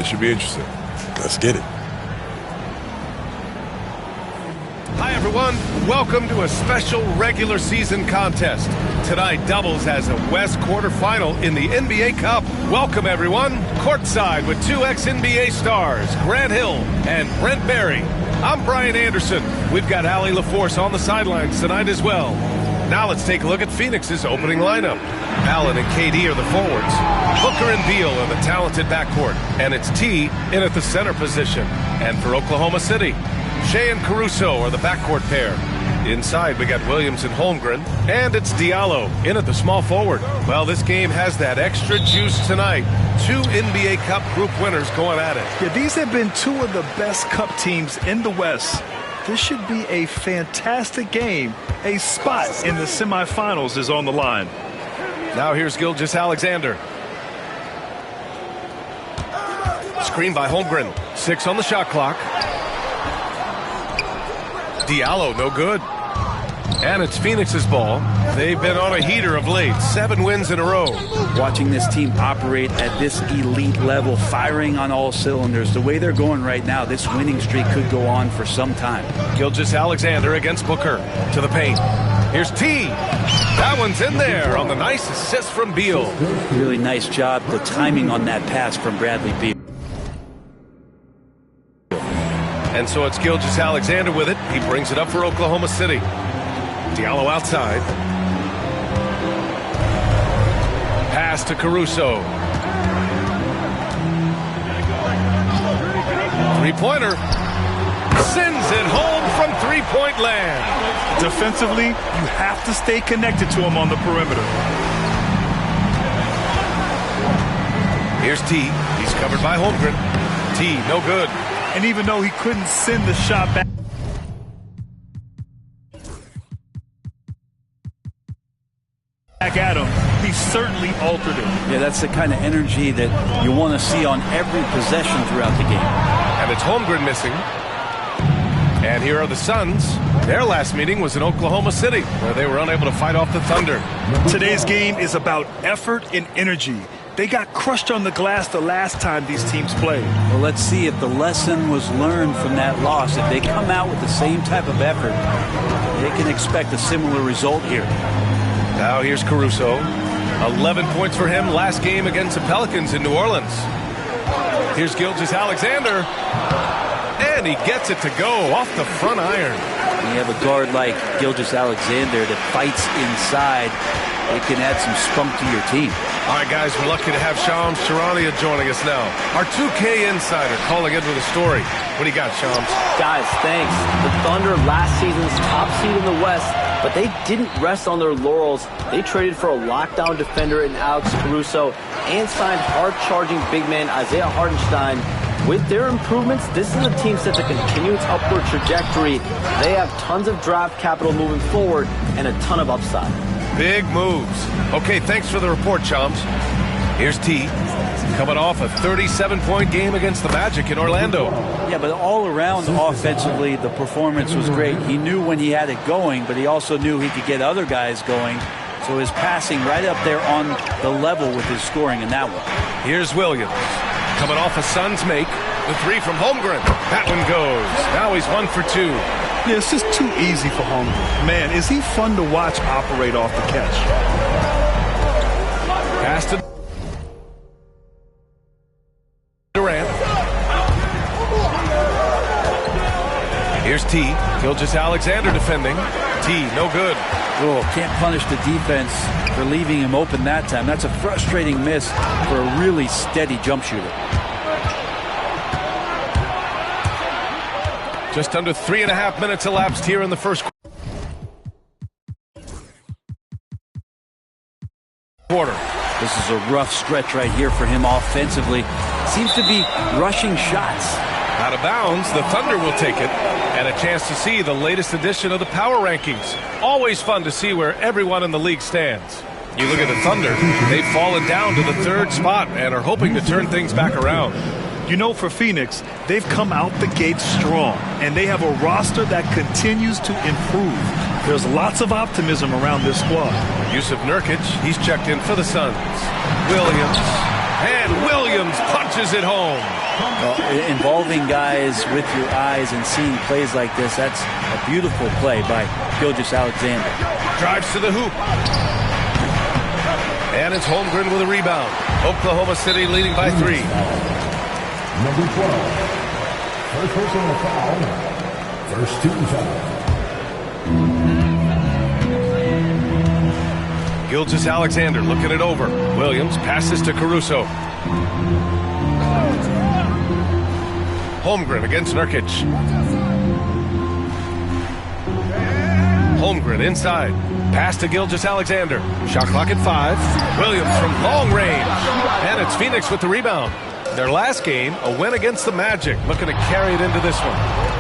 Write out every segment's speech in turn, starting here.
should be interesting. Let's get it. Hi, everyone. Welcome to a special regular season contest. Tonight doubles as a West quarterfinal in the NBA Cup. Welcome, everyone. Courtside with two ex-NBA stars, Grant Hill and Brent Barry. I'm Brian Anderson. We've got Allie LaForce on the sidelines tonight as well. Now let's take a look at Phoenix's opening lineup. Allen and KD are the forwards. Booker and Beal are the talented backcourt. And it's T in at the center position. And for Oklahoma City, Shea and Caruso are the backcourt pair. Inside, we got Williams and Holmgren. And it's Diallo in at the small forward. Well, this game has that extra juice tonight. Two NBA Cup group winners going at it. Yeah, these have been two of the best Cup teams in the West. This should be a fantastic game. A spot in the semifinals is on the line. Now here's Gilgeous-Alexander. Screen by Holmgren. 6 on the shot clock. Diallo, no good. And it's Phoenix's ball. They've been on a heater of late. 7 wins in a row. Watching this team operate at this elite level, firing on all cylinders, the way they're going right now, this winning streak could go on for some time. Gilgeous-Alexander against Booker to the paint. Here's T. That one's in there on the nice assist from Beal. Really nice job, the timing on that pass from Bradley Beal. And so it's Gilgeous-Alexander with it. He brings it up for Oklahoma City. Diallo outside. Pass to Caruso. Three-pointer. Sends it home from three-point land. Defensively, you have to stay connected to him on the perimeter. Here's T. He's covered by Holmgren. T, no good. And even though he couldn't send the shot back at him, he certainly altered it. Yeah, that's the kind of energy that you want to see on every possession throughout the game. And it's Holmgren missing. And here are the Suns. Their last meeting was in Oklahoma City, where they were unable to fight off the Thunder. Today's game is about effort and energy. They got crushed on the glass the last time these teams played. Well, let's see if the lesson was learned from that loss. If they come out with the same type of effort, they can expect a similar result here. Now here's Caruso. 11 points for him last game against the Pelicans in New Orleans. Here's Gilgeous-Alexander. And he gets it to go off the front iron. When you have a guard like Gilgeous-Alexander that fights inside, it can add some spunk to your team. All right, guys, we're lucky to have Shams Charania joining us now. Our 2K insider calling in with a story. What do you got, Shams? Guys, thanks. The Thunder last season's top seed in the West, but they didn't rest on their laurels. They traded for a lockdown defender in Alex Caruso and signed hard-charging big man Isaiah Hartenstein. With their improvements, this is a team set to continue its upward trajectory. They have tons of draft capital moving forward and a ton of upside. Big moves. Okay, thanks for the report, Chomps. Here's T. Coming off a 37-point game against the Magic in Orlando. Yeah, but all around offensively, the performance was great. He knew when he had it going, but he also knew he could get other guys going. So his passing right up there on the level with his scoring in that one. Here's Williams. Coming off a Suns make. The three from Holmgren. That one goes. Now he's 1 for 2. Yeah, it's just too easy for Holmgren. Man, is he fun to watch operate off the catch. Pass to Durant. Here's T. Gilgeous-Alexander defending. T, no good. Oh, can't punish the defense for leaving him open that time. That's a frustrating miss for a really steady jump shooter. Just under 3.5 minutes elapsed here in the first quarter. This is a rough stretch right here for him offensively. Seems to be rushing shots. Out of bounds, the Thunder will take it. And a chance to see the latest edition of the Power Rankings. Always fun to see where everyone in the league stands. You look at the Thunder, they've fallen down to the 3rd spot and are hoping to turn things back around. You know, for Phoenix, they've come out the gate strong, and they have a roster that continues to improve. There's lots of optimism around this squad. Jusuf Nurkic, he's checked in for the Suns. Williams punches it home. Involving guys with your eyes and seeing plays like this, that's a beautiful play by Gilgeous-Alexander. Drives to the hoop. And it's Holmgren with a rebound. Oklahoma City leading by 3. Number 12. First personal foul. First team foul. Gilgeous-Alexander looking it over. Williams passes to Caruso. Holmgren against Nurkic. Holmgren inside. Pass to Gilgeous-Alexander. Shot clock at 5. Williams from long range. And it's Phoenix with the rebound. Their last game, a win against the Magic. Looking to carry it into this one.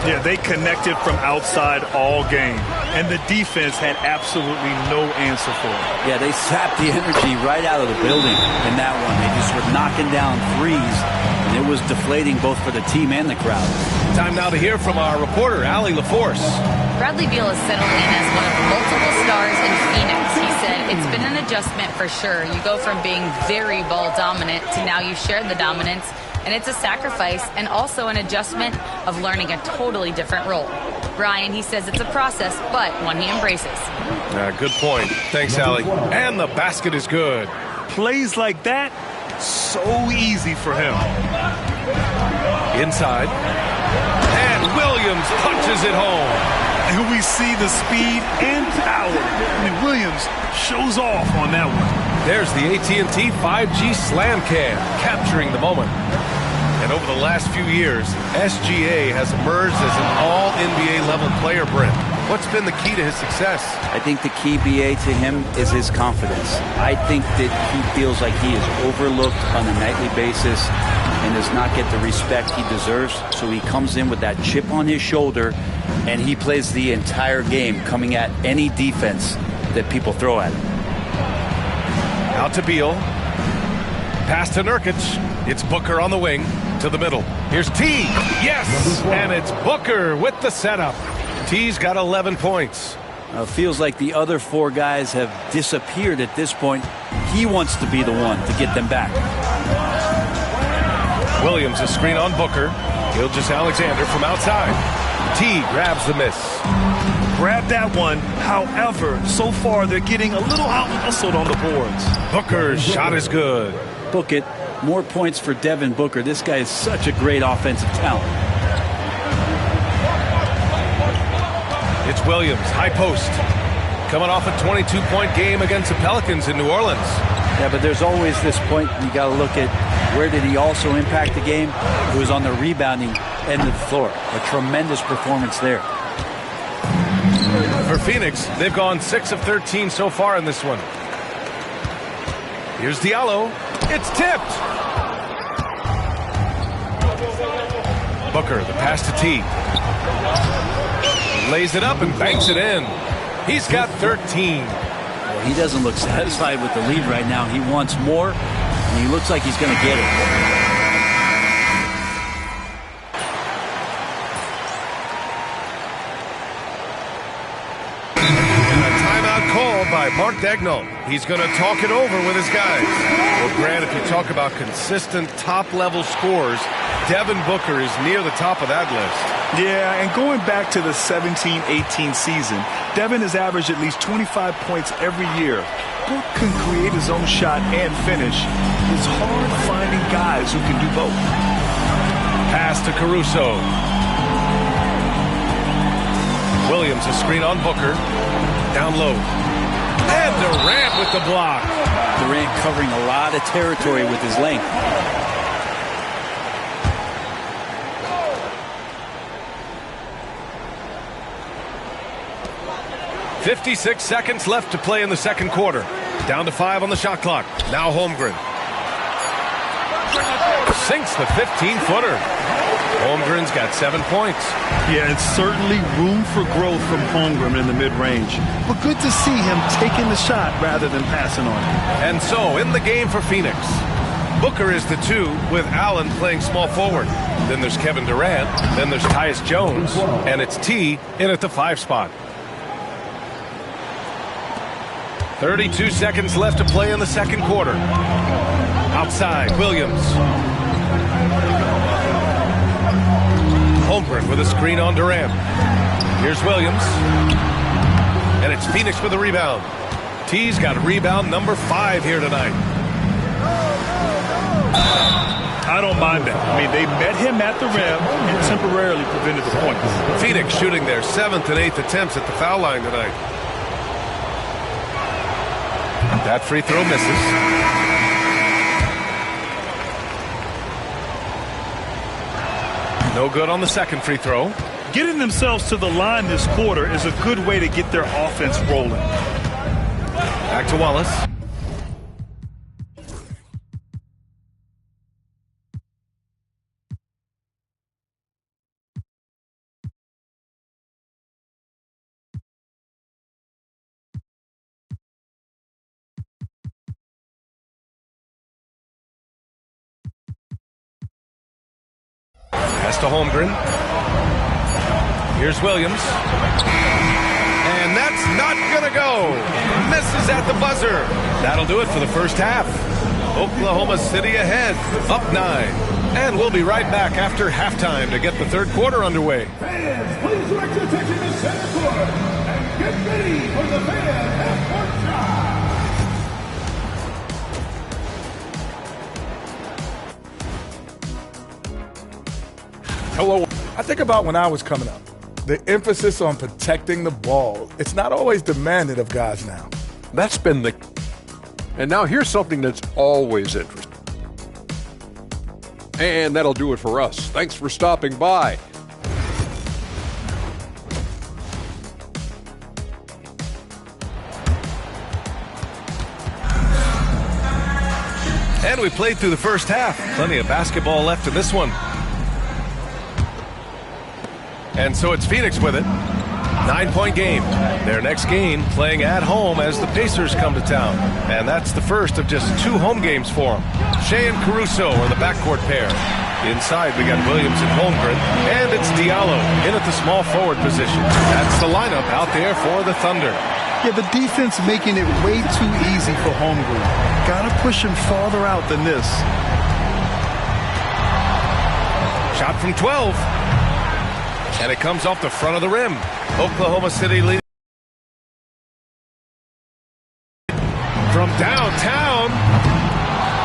Yeah, they connected from outside all game. And the defense had absolutely no answer for it. Yeah, they sapped the energy right out of the building in that one. They just were knocking down threes, and it was deflating both for the team and the crowd. Time now to hear from our reporter, Allie LaForce. Bradley Beal is settling in as one of multiple stars in Phoenix. He said it's been an adjustment for sure. You go from being very ball dominant to now you share the dominance, and it's a sacrifice and also an adjustment of learning a totally different role. Brian, he says it's a process, but one he embraces. Good point. Thanks, Allie. And the basket is good. Plays like that, so easy for him. Inside. And Williams punches it home. And we see the speed and power. I mean, Williams shows off on that one. There's the AT&T 5G Slam Cam, capturing the moment. And over the last few years, SGA has emerged as an all-NBA level player, Brent. What's been the key to his success? I think the key, BA, to him is his confidence. I think that he feels like he is overlooked on a nightly basis and does not get the respect he deserves. So he comes in with that chip on his shoulder, and he plays the entire game coming at any defense that people throw at him. Out to Beal. Pass to Nurkic. It's Booker on the wing to the middle. Here's T. Yes! And it's Booker with the setup. T's got 11 points. Feels like the other 4 guys have disappeared at this point. He wants to be the one to get them back. Williams, a screen on Booker. Gilgeous-Alexander from outside. T grabs the miss. Grab that one. However, so far they're getting a little out-hustled on the boards. Booker's shot is good. Book it. More points for Devin Booker. This guy is such a great offensive talent. It's Williams, high post. Coming off a 22-point game against the Pelicans in New Orleans. Yeah, but there's always this point you got to look at where did he also impact the game? It was on the rebounding end of the floor. A tremendous performance there. For Phoenix, they've gone 6 of 13 so far in this one. Here's Diallo. It's tipped. Booker, the pass to T. Lays it up and banks it in. He's got 13. Well, he doesn't look satisfied with the lead right now. He wants more, and he looks like he's going to get it. By Mark Daigneault. He's going to talk it over with his guys. Well, Grant, if you talk about consistent top-level scores, Devin Booker is near the top of that list. Yeah, and going back to the 17-18 season, Devin has averaged at least 25 points every year. Book can create his own shot and finish. It's hard finding guys who can do both. Pass to Caruso. Williams, a screen on Booker. Down low. And Durant with the block. Durant covering a lot of territory with his length. "56 seconds left to play in the second quarter. Down to 5 on the shot clock. Now Holmgren. Sinks the 15-footer. Holmgren's got 7 points. Yeah, it's certainly room for growth from Holmgren in the mid-range. But good to see him taking the shot rather than passing on it. And so, in the game for Phoenix, Booker is the 2 with Allen playing small forward. Then there's Kevin Durant. Then there's Tyus Jones. And it's T in at the 5 spot. 32 seconds left to play in the second quarter. Outside, Williams. with a screen on Durant. Here's Williams. And it's Phoenix with a rebound. T's got rebound number 5 here tonight. I don't mind that. I mean, they met him at the rim and temporarily prevented the points. Phoenix shooting their 7th and 8th attempts at the foul line tonight. That free throw misses. No good on the second free throw. Getting themselves to the line this quarter is a good way to get their offense rolling. Back to Wallace. Pass to Holmgren. Here's Williams. And that's not going to go. Misses at the buzzer. That'll do it for the first half. Oklahoma City ahead, up 9. And we'll be right back after halftime to get the third quarter underway. Fans, please direct your attention to center court and get ready for the fan half-court shot. Hello. I think about when I was coming up. The emphasis on protecting the ball. It's not always demanded of guys now. That's been the... And now here's something that's always interesting. And that'll do it for us. Thanks for stopping by. And we played through the first half. Plenty of basketball left in this one. And so it's Phoenix with it. 9-point game. Their next game playing at home as the Pacers come to town. And that's the first of just 2 home games for them. Shea and Caruso are the backcourt pair. Inside we got Williams and Holmgren. And it's Diallo in at the small forward position. That's the lineup out there for the Thunder. Yeah, the defense making it way too easy for Holmgren. Gotta push him farther out than this. Shot from 12. And it comes off the front of the rim. Oklahoma City leading from downtown.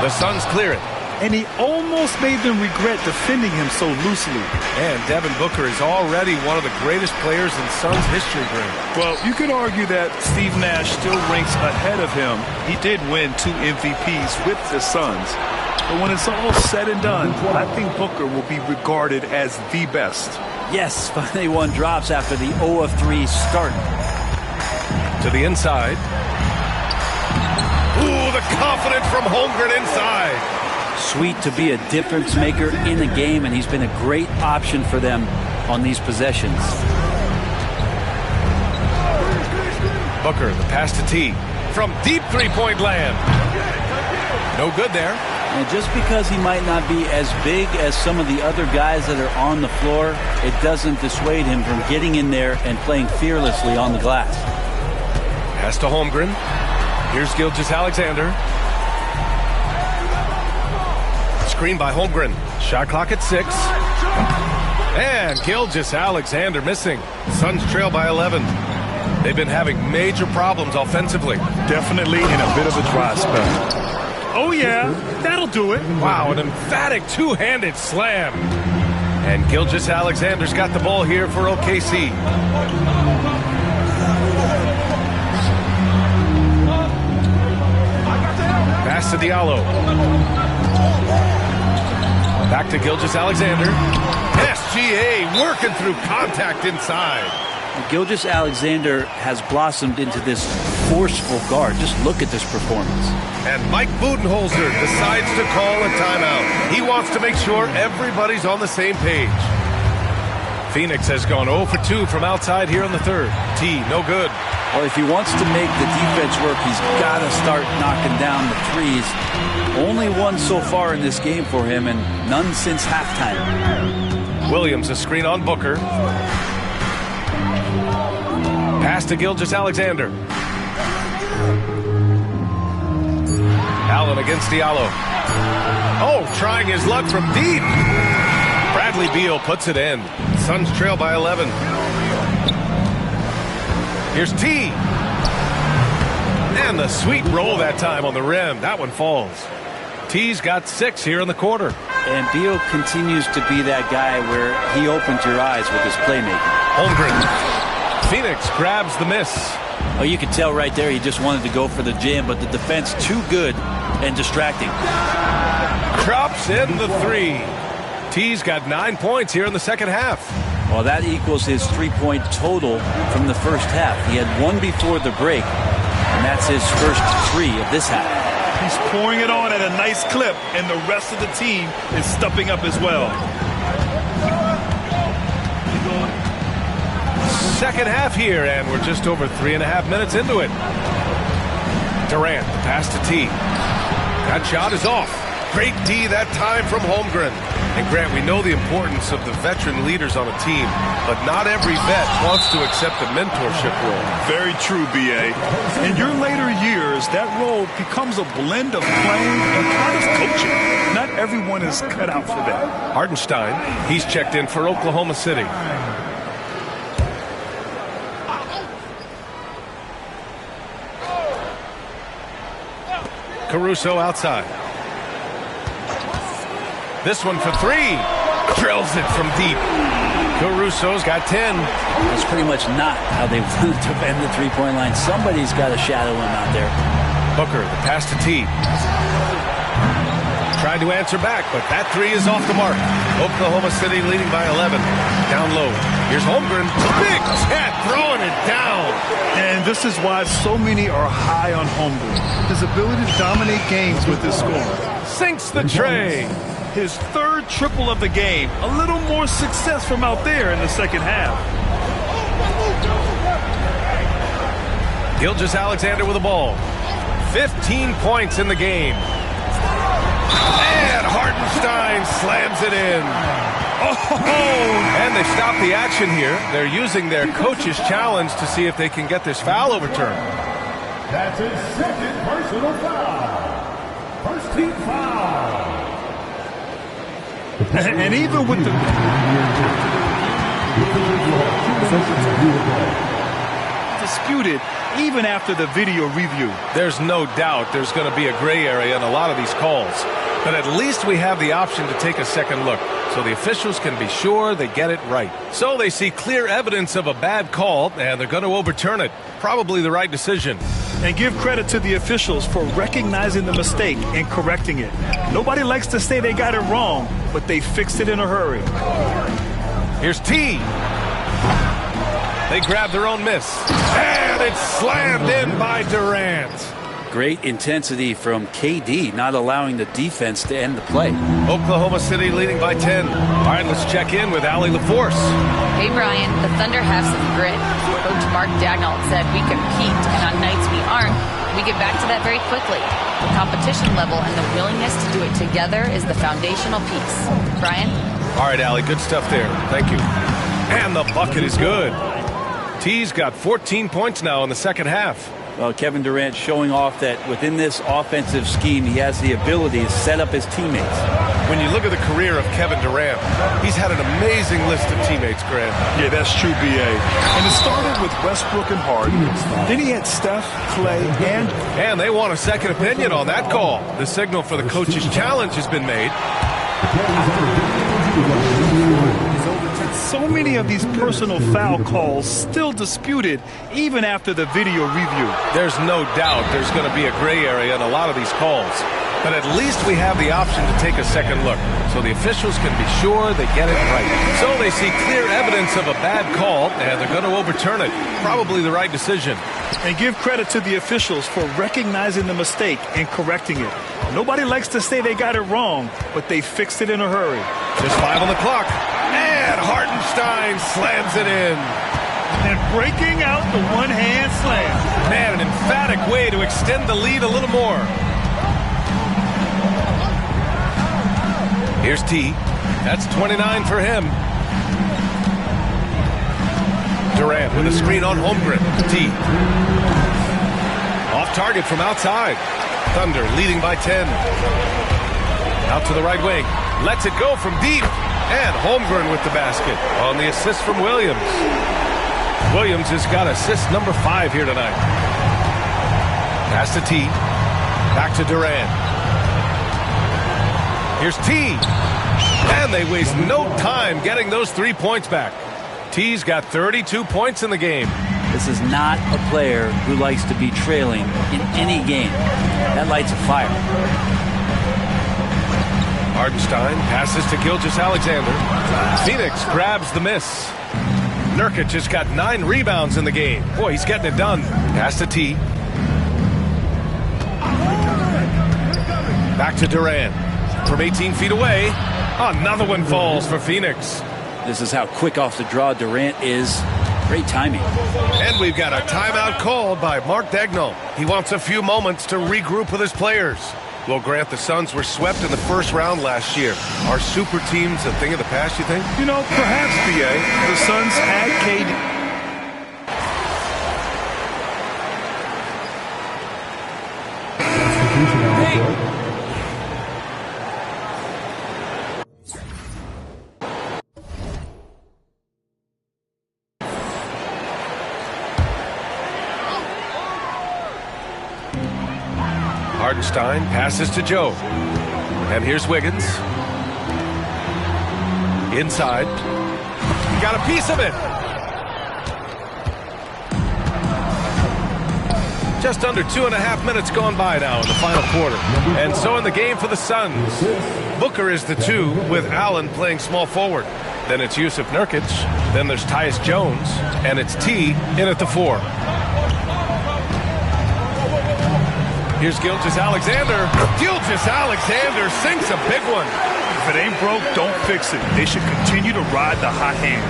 The Suns clear it. And he almost made them regret defending him so loosely. And Devin Booker is already one of the greatest players in Suns history, Green. Well, you could argue that Steve Nash still ranks ahead of him. He did win 2 MVPs with the Suns. But when it's all said and done, I think Booker will be regarded as the best. Yes, finally one drops after the 0-3 start. To the inside. Ooh, the confidence from Holmgren inside. Sweet to be a difference maker in the game, and he's been a great option for them on these possessions. Booker, the pass to T. From deep three-point land. No good there. And just because he might not be as big as some of the other guys that are on the floor, it doesn't dissuade him from getting in there and playing fearlessly on the glass. Pass to Holmgren. Here's Gilgeous-Alexander. Screen by Holmgren. Shot clock at 6. And Gilgeous-Alexander missing. Suns trail by 11. They've been having major problems offensively. Definitely in a bit of a dry spell. Oh, yeah, that'll do it. Wow, an emphatic two-handed slam. And Gilgeous-Alexander's got the ball here for OKC. Pass to Diallo. Back to Gilgeous-Alexander. SGA working through contact inside. Gilgeous-Alexander has blossomed into this forceful guard. Just look at this performance. And Mike Budenholzer decides to call a timeout. He wants to make sure everybody's on the same page. Phoenix has gone 0 for 2 from outside here in the third. T, no good. Well, if he wants to make the defense work, he's got to start knocking down the threes. Only one so far in this game for him, and none since halftime. Williams, a screen on Booker. Pass to Gilgeous-Alexander. Allen against Diallo. Oh, trying his luck from deep. Bradley Beal puts it in. Suns trail by 11. Here's T. And the sweet roll that time on the rim. That one falls. T's got 6 here in the quarter. And Beal continues to be that guy where he opens your eyes with his playmaking. Holmgren. Phoenix grabs the miss. Oh, you can tell right there he just wanted to go for the jam, but the defense too good and distracting. Drops in the 3. T's got 9 points here in the second half. Well, that equals his 3-point total from the first half. He had 1 before the break, and that's his first 3 of this half. He's pouring it on at a nice clip, and the rest of the team is stepping up as well. Second half here, and we're just over 3.5 minutes into it. Durant, pass to T. That shot is off. Great D that time from Holmgren. And Grant, we know the importance of the veteran leaders on a team, but not every vet wants to accept a mentorship role. Very true, B.A. In your later years, that role becomes a blend of playing and part of coaching. Not everyone is cut out for that. Hartenstein, he's checked in for Oklahoma City. Caruso outside. This one for 3. Drills it from deep. Caruso's got 10. That's pretty much not how they want to defend the three-point line. Somebody's got to shadow him out there. Booker, the pass to T. Trying to answer back, but that 3 is off the mark. Oklahoma City leading by 11. Down low. Here's Holmgren. Big Cat throwing it down. And this is why so many are high on Holmgren. His ability to dominate games with his scoring. Sinks the tray. His 3rd triple of the game. A little more success from out there in the second half. Gilgeous-Alexander with the ball. 15 points in the game. And Hartenstein slams it in. Oh! And they stop the action here. They're using their coach's challenge to see if they can get this foul overturned. That's his 2nd personal foul. First team foul. And even with the disputed, even after the video review. There's no doubt there's going to be a gray area in a lot of these calls. But at least we have the option to take a second look, so the officials can be sure they get it right. So they see clear evidence of a bad call, and they're going to overturn it. Probably the right decision. And give credit to the officials for recognizing the mistake and correcting it. Nobody likes to say they got it wrong, but they fixed it in a hurry. Here's T. They grab their own miss. And it's slammed in by Durant. Great intensity from KD, not allowing the defense to end the play. Oklahoma City leading by 10. All right, let's check in with Allie LaForce. Hey, Brian, the Thunder have some grit. Coach Mark Daigneault said we compete, and on nights we aren't, we get back to that very quickly. The competition level and the willingness to do it together is the foundational piece. Brian? All right, Allie, good stuff there. Thank you. And the bucket is good. T's got 14 points now in the second half. Well, Kevin Durant showing off that within this offensive scheme, he has the ability to set up his teammates. When you look at the career of Kevin Durant, he's had an amazing list of teammates, Grant. Yeah, that's true, B.A. And it started with Westbrook and Harden. Then he had Steph, Clay, and they want a second opinion on that call. The signal for the coach's challenge has been made. So many of these personal foul calls still disputed even after the video review. There's no doubt there's going to be a gray area in a lot of these calls. But at least we have the option to take a second look, so the officials can be sure they get it right. So they see clear evidence of a bad call, and they're going to overturn it. Probably the right decision. And give credit to the officials for recognizing the mistake and correcting it. Nobody likes to say they got it wrong, but they fixed it in a hurry. Just 5 on the clock. And Hartenstein slams it in. And breaking out the one-hand slam. Man, an emphatic way to extend the lead a little more. Here's T. That's 29 for him. Durant with a screen on Holmgren. T. Off target from outside. Thunder leading by 10. Out to the right wing. Lets it go from deep. And Holmgren with the basket on the assist from Williams. Williams has got assist number 5 here tonight. Pass to T. Back to Durant. Here's T. And they waste no time getting those 3 points back. T's got 32 points in the game. This is not a player who likes to be trailing in any game. That lights a fire. Hartenstein passes to Gilgeous-Alexander. Phoenix grabs the miss. Nurkic has got 9 rebounds in the game. Boy, he's getting it done. Pass to T. Back to Durant. From 18 feet away. Another one falls for Phoenix. This is how quick off the draw Durant is. Great timing. And we've got a timeout called by Mark Daigneault. He wants a few moments to regroup with his players. Well, Grant, the Suns were swept in the first round last year. Are super teams a thing of the past, you think? You know, perhaps, B.A. The Suns had KD. Hartenstein passes to Joe. And here's Wiggins. Inside. He got a piece of it. Just under 2.5 minutes gone by now in the final quarter. And so in the game for the Suns. Booker is the 2 with Allen playing small forward. Then it's Yusuf Nurkic. Then there's Tyus Jones. And it's T in at the 4. Here's Gilgeous-Alexander. Gilgeous-Alexander sinks a big one. If it ain't broke, don't fix it. They should continue to ride the hot hand.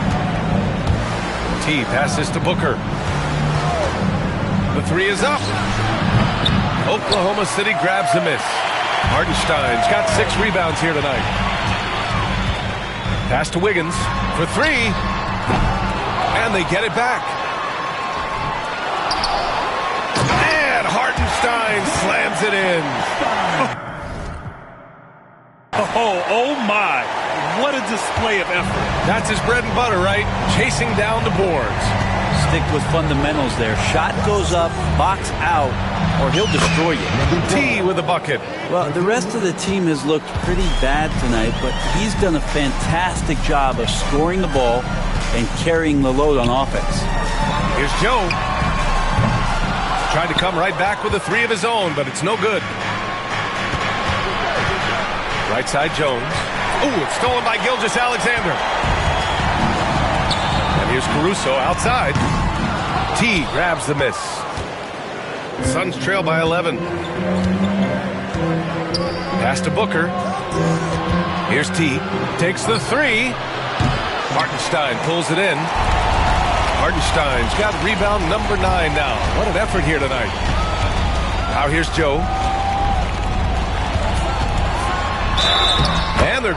T passes to Booker. The 3 is up. Oklahoma City grabs the miss. Hartenstein's got 6 rebounds here tonight. Pass to Wiggins for 3. And they get it back. Hartenstein slams it in. Oh my. What a display of effort. That's his bread and butter, right? Chasing down the boards. Stick with fundamentals there. Shot goes up, box out, or he'll destroy you. T with a bucket. Well, the rest of the team has looked pretty bad tonight, but he's done a fantastic job of scoring the ball and carrying the load on offense. Here's Joe. Trying to come right back with a 3 of his own, but it's no good. Right side Jones. Ooh, it's stolen by Gilgeous-Alexander. And here's Caruso outside. T grabs the miss. Suns trail by 11. Pass to Booker. Here's T. Takes the 3. Hartenstein pulls it in. Hartenstein's got rebound number 9 now. What an effort here tonight. Now here's Joe. And they're